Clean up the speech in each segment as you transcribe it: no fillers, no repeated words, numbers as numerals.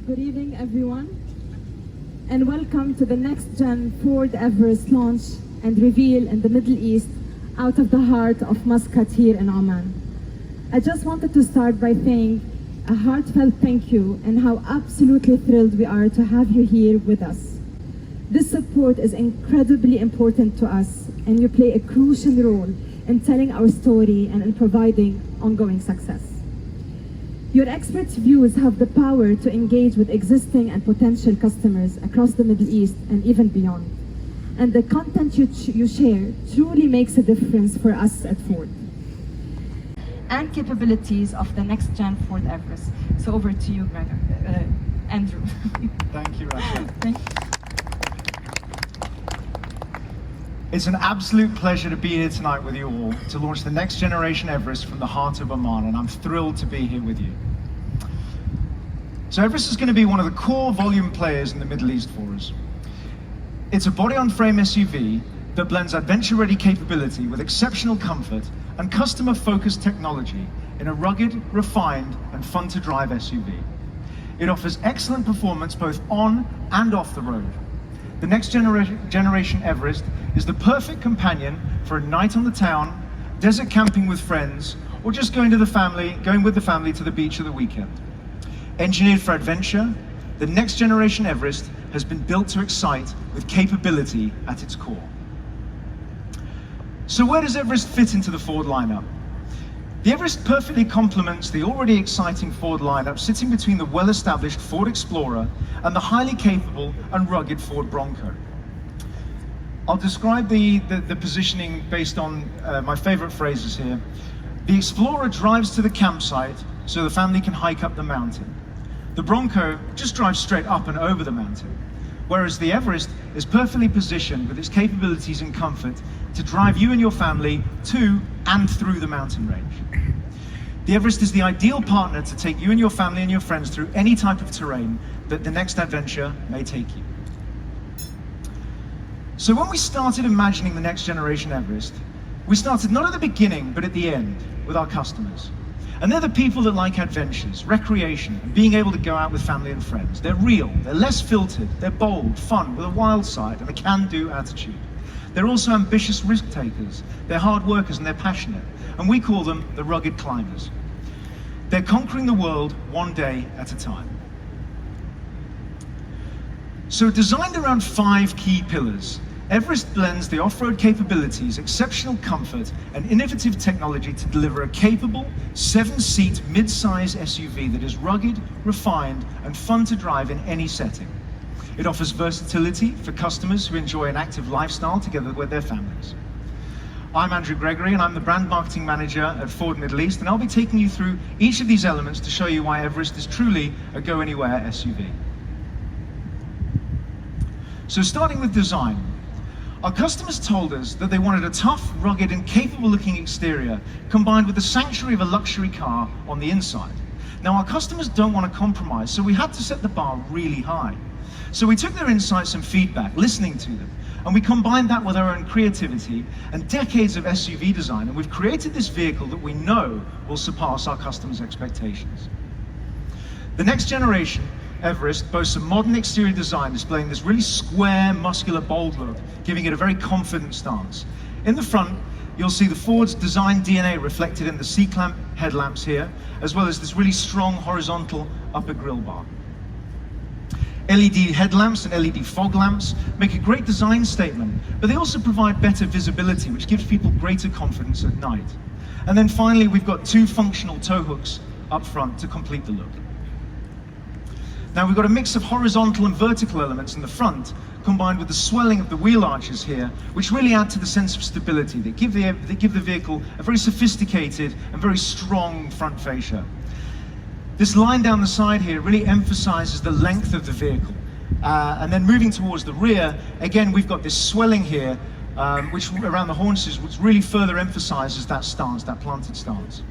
Good evening, everyone, and welcome to the next-gen Ford Everest launch and reveal in the Middle East out of the heart of Muscat here in Oman. I just wanted to start by saying a heartfelt thank you and how absolutely thrilled we are to have you here with us. This support is incredibly important to us, and you play a crucial role in telling our story and in providing ongoing success. Your expert views have the power to engage with existing and potential customers across the Middle East and even beyond. And the content you share truly makes a difference for us at Ford. And capabilities of the next-gen Ford Everest. So over to you, Andrew. Thank you, Rasha. Thank you. It's an absolute pleasure to be here tonight with you all to launch the next generation Everest from the heart of Oman, and I'm thrilled to be here with you. So Everest is going to be one of the core volume players in the Middle East for us. It's a body-on-frame SUV that blends adventure-ready capability with exceptional comfort and customer-focused technology in a rugged, refined, and fun-to-drive SUV. It offers excellent performance both on and off the road. The next generation Everest is the perfect companion for a night on the town, desert camping with friends, or just going with the family to the beach at the weekend. Engineered for adventure, the next generation Everest has been built to excite with capability at its core. So where does Everest fit into the Ford lineup? The Everest perfectly complements the already exciting Ford lineup, sitting between the well-established Ford Explorer and the highly capable and rugged Ford Bronco. I'll describe the positioning based on my favorite phrases here. The Explorer drives to the campsite so the family can hike up the mountain. The Bronco just drives straight up and over the mountain, whereas the Everest is perfectly positioned with its capabilities and comfort to drive you and your family to and through the mountain range. The Everest is the ideal partner to take you and your family and your friends through any type of terrain that the next adventure may take you. So when we started imagining the next generation Everest, we started not at the beginning, but at the end with our customers. And they're the people that like adventures, recreation, and being able to go out with family and friends. They're real, they're less filtered, they're bold, fun, with a wild side and a can-do attitude. They're also ambitious risk takers, they're hard workers and they're passionate, and we call them the rugged climbers. They're conquering the world one day at a time. So designed around 5 key pillars, Everest blends the off-road capabilities, exceptional comfort, and innovative technology to deliver a capable 7-seat mid-size SUV that is rugged, refined, and fun to drive in any setting. It offers versatility for customers who enjoy an active lifestyle together with their families. I'm Andrew Gregory, and I'm the Brand Marketing Manager at Ford Middle East, and I'll be taking you through each of these elements to show you why Everest is truly a go-anywhere SUV. So starting with design. Our customers told us that they wanted a tough, rugged, and capable-looking exterior combined with the sanctuary of a luxury car on the inside. Now, our customers don't want to compromise, so we had to set the bar really high. So we took their insights and feedback, listening to them, and we combined that with our own creativity and decades of SUV design, and we've created this vehicle that we know will surpass our customers' expectations. The next generation Everest boasts a modern exterior design displaying this really square, muscular, bold look, giving it a very confident stance. In the front, you'll see the Ford's design DNA reflected in the C-clamp headlamps here, as well as this really strong horizontal upper grille bar. LED headlamps and LED fog lamps make a great design statement, but they also provide better visibility, which gives people greater confidence at night. And then finally, we've got 2 functional tow hooks up front to complete the look. Now we've got a mix of horizontal and vertical elements in the front, combined with the swelling of the wheel arches here, which really add to the sense of stability. They give the vehicle a very sophisticated and very strong front fascia. This line down the side here really emphasizes the length of the vehicle. And then moving towards the rear, again, we've got this swelling here, which around the haunches, which really further emphasizes that stance, that planted stance.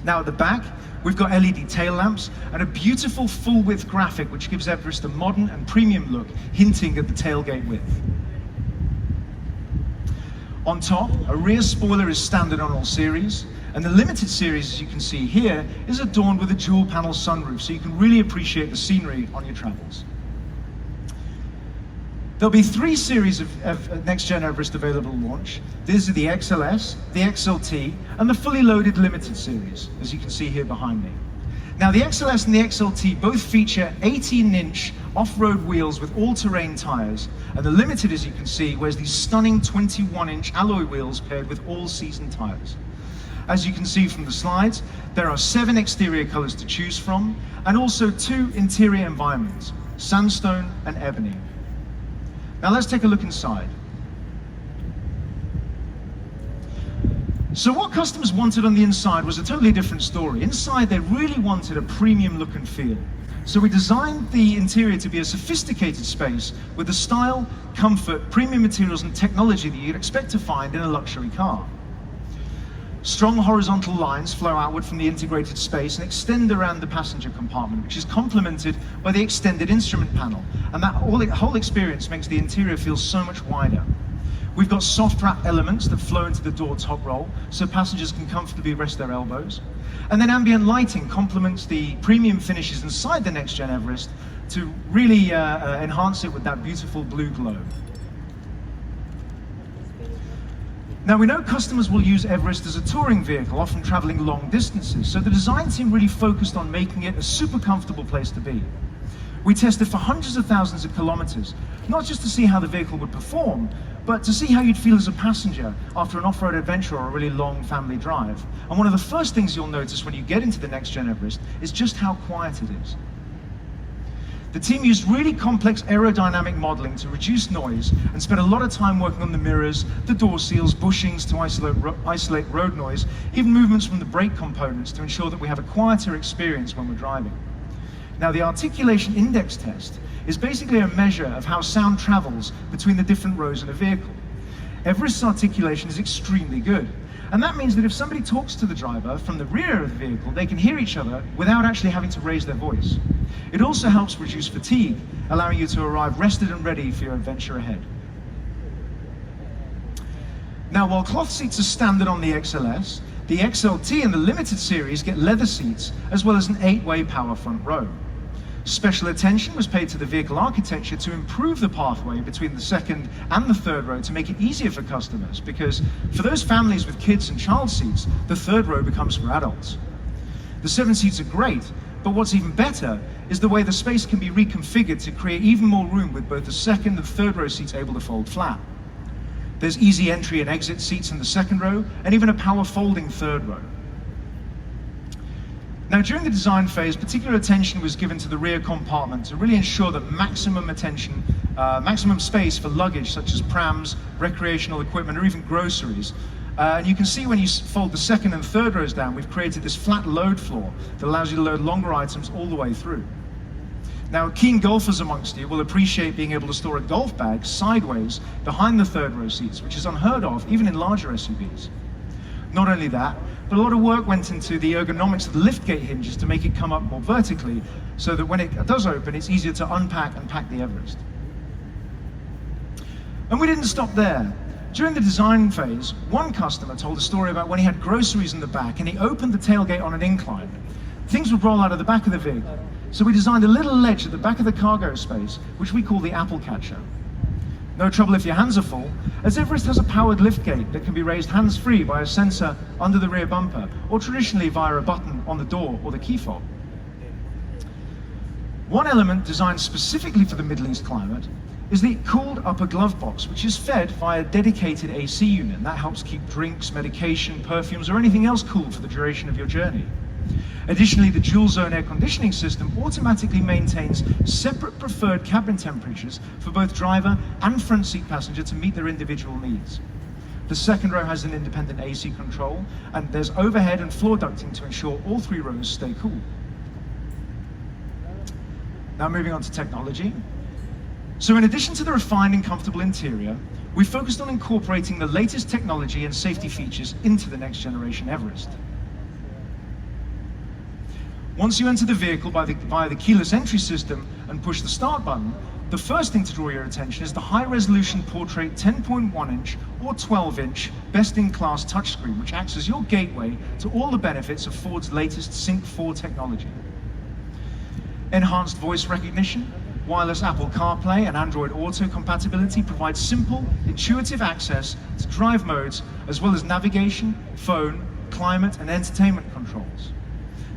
Now at the back, we've got LED tail lamps and a beautiful full-width graphic which gives Everest a modern and premium look, hinting at the tailgate width. On top, a rear spoiler is standard on all series, And the limited series, as you can see here, is adorned with a dual panel sunroof, so you can really appreciate the scenery on your travels. There'll be 3 series of next-gen Everest available at launch. These are the XLS, the XLT, and the fully loaded limited series, as you can see here behind me. Now, the XLS and the XLT both feature 18-inch off-road wheels with all-terrain tires, and the limited, as you can see, wears these stunning 21-inch alloy wheels paired with all-season tires. As you can see from the slides, there are 7 exterior colors to choose from, and also 2 interior environments, sandstone and ebony. Now let's take a look inside. So what customers wanted on the inside was a totally different story. Inside, they really wanted a premium look and feel. So we designed the interior to be a sophisticated space with the style, comfort, premium materials, and technology that you'd expect to find in a luxury car. Strong horizontal lines flow outward from the integrated space and extend around the passenger compartment, which is complemented by the extended instrument panel. And that whole experience makes the interior feel so much wider. We've got soft wrap elements that flow into the door top roll, so passengers can comfortably rest their elbows. And then ambient lighting complements the premium finishes inside the next-gen Everest to really enhance it with that beautiful blue glow. Now, we know customers will use Everest as a touring vehicle, often traveling long distances, so the design team really focused on making it a super comfortable place to be. We tested for hundreds of thousands of kilometers, not just to see how the vehicle would perform, but to see how you'd feel as a passenger after an off-road adventure or a really long family drive. And one of the first things you'll notice when you get into the next-gen Everest is just how quiet it is. The team used really complex aerodynamic modeling to reduce noise and spent a lot of time working on the mirrors, the door seals, bushings to isolate road noise, even movements from the brake components to ensure that we have a quieter experience when we're driving. Now, the articulation index test is basically a measure of how sound travels between the different rows in a vehicle. Everest's articulation is extremely good. And that means that if somebody talks to the driver from the rear of the vehicle, they can hear each other without actually having to raise their voice. It also helps reduce fatigue, allowing you to arrive rested and ready for your adventure ahead. Now, while cloth seats are standard on the XLS, the XLT and the limited series get leather seats, as well as an 8-way power front row. Special attention was paid to the vehicle architecture to improve the pathway between the second and the third row to make it easier for customers, because for those families with kids and child seats, the third row becomes for adults. The 7 seats are great, but what's even better is the way the space can be reconfigured to create even more room with both the second and third row seats able to fold flat. There's easy entry and exit seats in the second row, and even a power folding third row. Now, during the design phase, particular attention was given to the rear compartment to really ensure that maximum space for luggage such as prams, recreational equipment, or even groceries. And you can see when you fold the second and third rows down, we've created this flat load floor that allows you to load longer items all the way through. Now, keen golfers amongst you will appreciate being able to store a golf bag sideways behind the third row seats, which is unheard of even in larger SUVs. Not only that, but a lot of work went into the ergonomics of the liftgate hinges to make it come up more vertically, so that when it does open, it's easier to unpack and pack the Everest. And we didn't stop there. During the design phase, one customer told a story about when he had groceries in the back and he opened the tailgate on an incline. Things would roll out of the back of the vehicle. So we designed a little ledge at the back of the cargo space, which we call the apple catcher. No trouble if your hands are full, as Everest has a powered liftgate that can be raised hands-free by a sensor under the rear bumper, or traditionally via a button on the door or the key fob. One element designed specifically for the Middle East climate is the cooled upper glove box, which is fed via a dedicated AC unit. That helps keep drinks, medication, perfumes, or anything else cool for the duration of your journey. Additionally, the dual zone air conditioning system automatically maintains separate preferred cabin temperatures for both driver and front seat passenger to meet their individual needs. The second row has an independent AC control, and there's overhead and floor ducting to ensure all 3 rows stay cool. Now moving on to technology. So in addition to the refined and comfortable interior, we focused on incorporating the latest technology and safety features into the next generation Everest. Once you enter the vehicle via the keyless entry system and push the start button, The first thing to draw your attention is the high-resolution portrait 10.1-inch or 12-inch best-in-class touchscreen, which acts as your gateway to all the benefits of Ford's latest Sync 4 technology. Enhanced voice recognition, wireless Apple CarPlay and Android Auto compatibility provide simple, intuitive access to drive modes, as well as navigation, phone, climate and entertainment controls.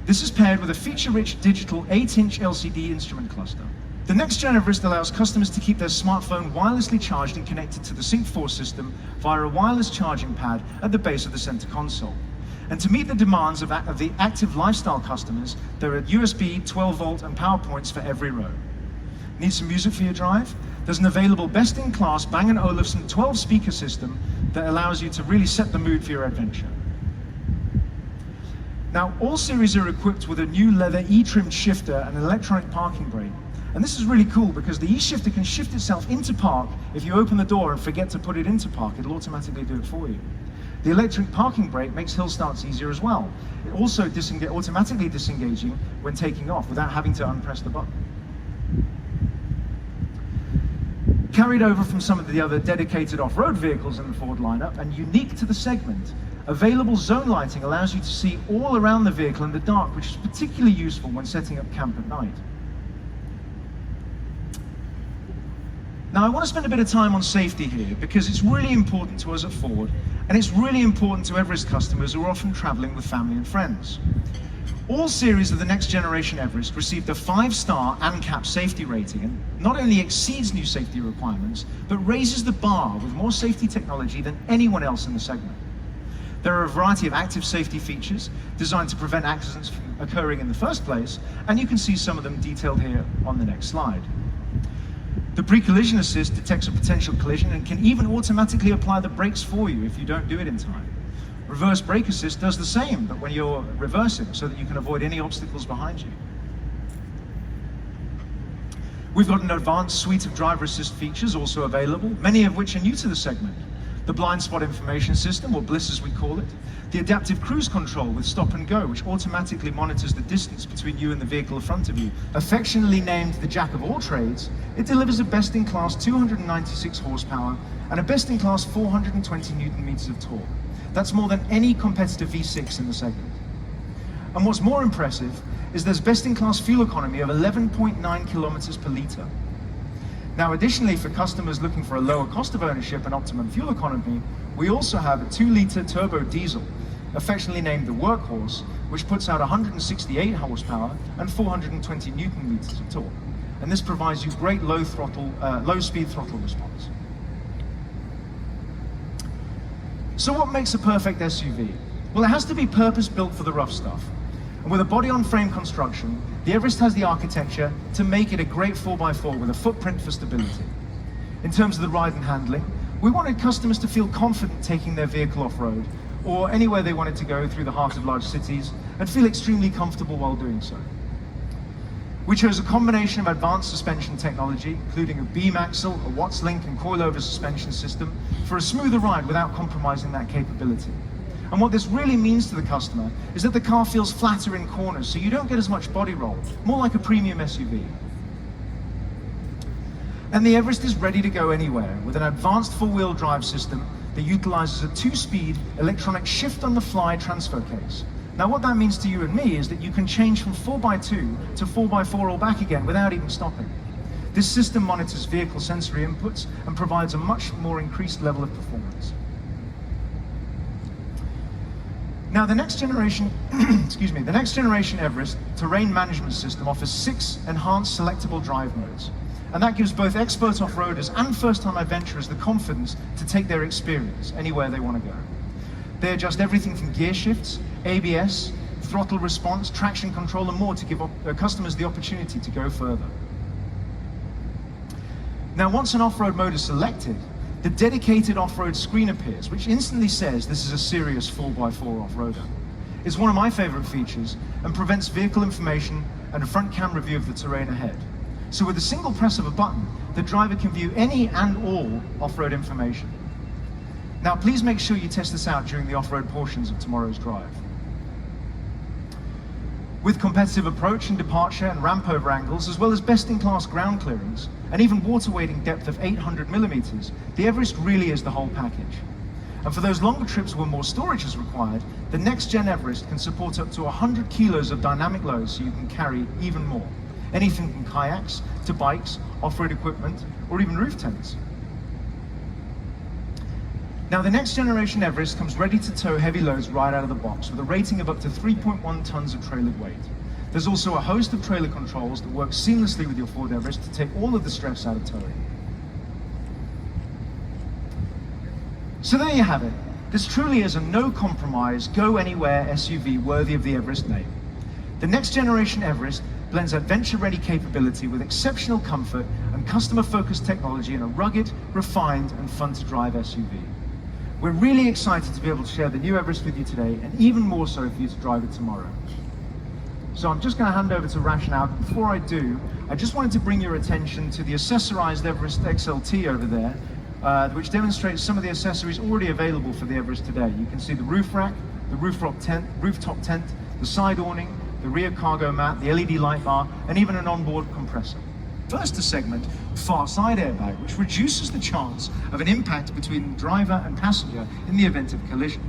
This is paired with a feature-rich digital 8-inch LCD instrument cluster. The next gen Everest allows customers to keep their smartphone wirelessly charged and connected to the Sync 4 system via a wireless charging pad at the base of the center console. And to meet the demands of the active lifestyle customers, there are USB, 12-volt and power points for every row. Need some music for your drive? There's an available best-in-class Bang & Olufsen 12-speaker system that allows you to really set the mood for your adventure. Now, all series are equipped with a new leather E-trimmed shifter and an electronic parking brake. And this is really cool because the E-shifter can shift itself into park. If you open the door and forget to put it into park, it'll automatically do it for you. The electric parking brake makes hill starts easier as well. It also automatically disengaging when taking off without having to unpress the button. Carried over from some of the other dedicated off-road vehicles in the Ford lineup and unique to the segment, available zone lighting allows you to see all around the vehicle in the dark, which is particularly useful when setting up camp at night. Now, I want to spend a bit of time on safety here because it's really important to us at Ford, and it's really important to Everest customers who are often traveling with family and friends. All series of the next generation Everest received a 5-star ANCAP safety rating and not only exceeds new safety requirements, but raises the bar with more safety technology than anyone else in the segment. There are a variety of active safety features designed to prevent accidents from occurring in the first place, and you can see some of them detailed here on the next slide. The pre-collision assist detects a potential collision and can even automatically apply the brakes for you if you don't do it in time. Reverse brake assist does the same, but when you're reversing, so that you can avoid any obstacles behind you. We've got an advanced suite of driver assist features also available, many of which are new to the segment. The blind spot information system, or BLISS as we call it, the adaptive cruise control with stop and go, which automatically monitors the distance between you and the vehicle in front of you. Affectionately named the Jack of all trades, it delivers a best-in-class 296 horsepower and a best-in-class 420 Newton meters of torque. That's more than any competitive V6 in the segment. And what's more impressive is there's best-in-class fuel economy of 11.9 kilometers per litre. Now, additionally, for customers looking for a lower cost of ownership and optimum fuel economy, we also have a 2-litre turbo diesel, affectionately named the Workhorse, which puts out 168 horsepower and 420 Newton meters of torque. And this provides you great low-speed throttle response. So what makes a perfect SUV? Well, it has to be purpose-built for the rough stuff. And with a body-on-frame construction, the Everest has the architecture to make it a great 4x4 with a footprint for stability. In terms of the ride and handling, we wanted customers to feel confident taking their vehicle off-road or anywhere they wanted to go through the heart of large cities and feel extremely comfortable while doing so. We chose a combination of advanced suspension technology, including a beam axle, a Watts link and coilover suspension system for a smoother ride without compromising that capability. And what this really means to the customer is that the car feels flatter in corners, so you don't get as much body roll, more like a premium SUV. And the Everest is ready to go anywhere with an advanced four-wheel drive system that utilizes a 2-speed electronic shift-on-the-fly transfer case. Now, what that means to you and me is that you can change from 4x2 to 4x4 or back again without even stopping. This system monitors vehicle sensory inputs and provides a much more increased level of performance. Now, the next generation, the next generation Everest terrain management system offers 6 enhanced selectable drive modes. And that gives both expert off-roaders and first-time adventurers the confidence to take their experience anywhere they want to go. They adjust everything from gear shifts, ABS, throttle response, traction control, and more to give customers the opportunity to go further. Now, once an off-road mode is selected, the dedicated off-road screen appears, which instantly says this is a serious 4x4 off-roader. It's one of my favorite features and prevents vehicle information and a front camera view of the terrain ahead. So with a single press of a button, the driver can view any and all off-road information. Now, please make sure you test this out during the off-road portions of tomorrow's drive. With competitive approach and departure and ramp over angles, as well as best-in-class ground clearance, and even water wading depth of 800 millimeters, the Everest really is the whole package. And for those longer trips where more storage is required, the next-gen Everest can support up to 100 kilos of dynamic load, so you can carry even more. Anything from kayaks to bikes, off-road equipment, or even roof tents. Now, the next generation Everest comes ready to tow heavy loads right out of the box with a rating of up to 3.1 tons of trailered weight. There's also a host of trailer controls that work seamlessly with your Ford Everest to take all of the stress out of towing. So there you have it. This truly is a no-compromise, go-anywhere SUV worthy of the Everest name. The next generation Everest blends adventure-ready capability with exceptional comfort and customer-focused technology in a rugged, refined, and fun-to-drive SUV. We're really excited to be able to share the new Everest with you today, and even more so for you to drive it tomorrow. So I'm just going to hand over to Rash now. Before I do, I just wanted to bring your attention to the accessorized Everest XLT over there, which demonstrates some of the accessories already available for the Everest today. You can see the roof rack, the rooftop tent, the side awning, the rear cargo mat, the LED light bar, and even an onboard compressor. First, a segment, far side airbag, which reduces the chance of an impact between driver and passenger in the event of collision.